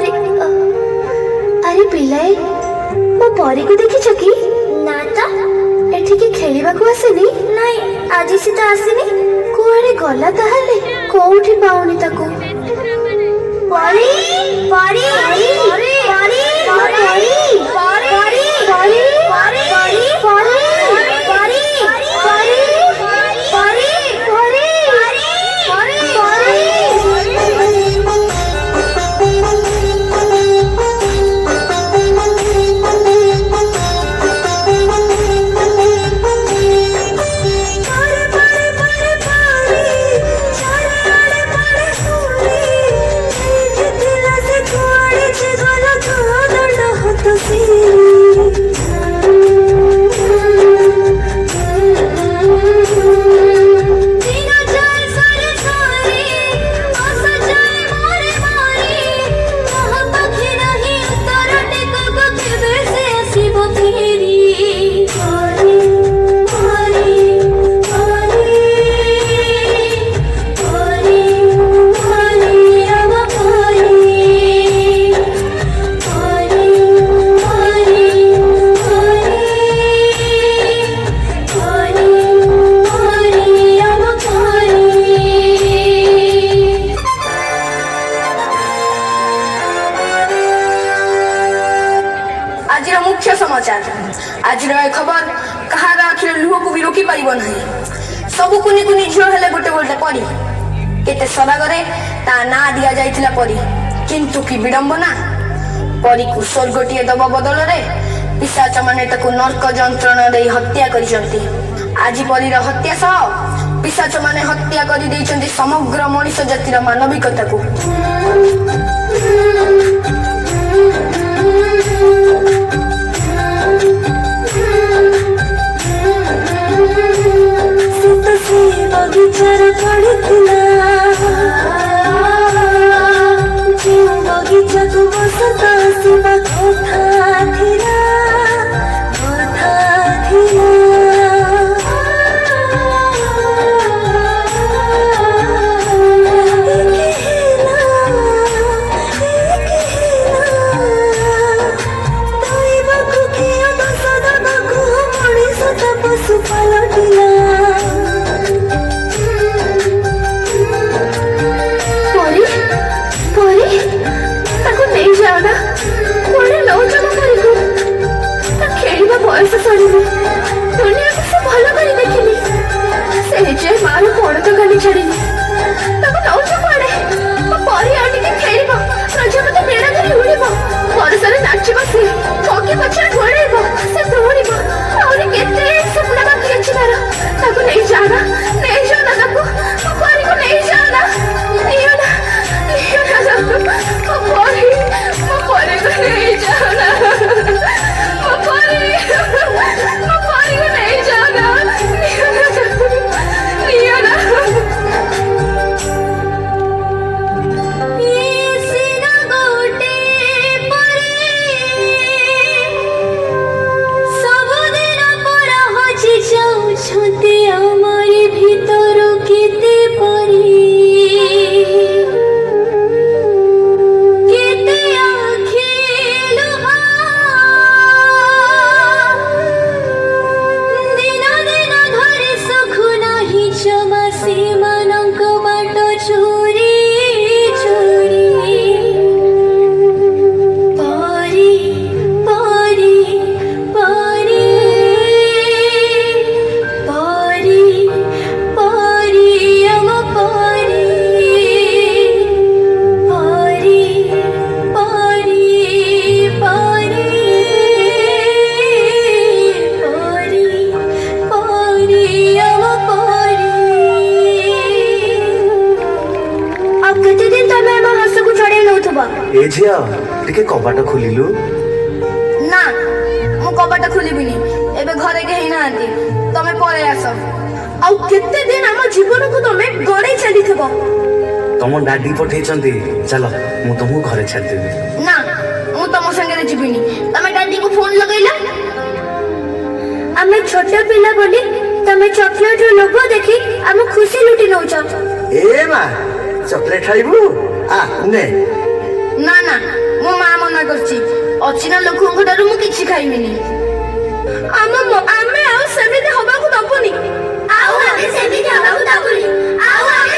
परी अरे पिलाए मो परी को देखी कि ना तो एठी के खेलिबा को आसेनी नहीं आज से तो आसेनी कोआडे गला ताहले कोउठी पाउनी ताको परी परी परी परी परी परी परी परी परी आज खबर कहार आखिर लुह को भी रोकी पार ना सबू कुनी कुनी झील हेले गोटे गोटे परी केते सरागरे ता ना दिया जाइथिला परी किंतु की विडंबना परी को स्वर्गटीय दब बदल रे पिशाच माने ताको नरक जंत्रणा दे हत्या करिसंती आज परीर हत्या सह पिशाच माने हत्या करि दैछंती समग्र मनुष्य जातिर मानविकता को बगीचार पड़ता बगीचा को बसत आसवा कथा थिला पशु पलटिला बयस सड़ी दुनिया को से भल कर देखिली से जे मार पड़ तो खाली छड़ी नौच पड़े परी आ टिके खेलिबो प्रजापति मेड़ा धरी उड़िबो बरसरे नाची बसी पकी पछे घोड़ेबो से दौड़िबो और केते सपना बाकी अछि तार ताको नहीं जाना ताको परी को नहीं जाना नियो ना परी को नहीं जाना ए झिया टिके कबाट खोलिलु ना मु कबाट खोलिबिनी एबे घरे के हिना आंती तमे परे आसो आ केते दिन हम जीवन को तमे गड़े चली थबो तम डाडी पठै चंदी चलो मु तुमको घरे छाड़ देबी ना मु तम संगे रे जीबिनी तमे डाडी को फोन लगैला हमें छोटे पिला बोली तमे चॉकलेट लोभ देखी हम खुशी लुटी नउछ ए मा चॉकलेट खाइबू आ ने ନା ନା ମୋ ମା ମନା କରିଛି, ଅଚିହ୍ନା ଲୋକଙ୍କ ଠାରୁ ମୁଁ କିଛି ଖାଇବିନି। ଆମେ ଆଉ ସେମିତି ହବାକୁ ଦବୁନି। ଆଉ ଆମେ ସେମିତି ହବାକୁ ଦବୁନି। ଆଉ ଆମେ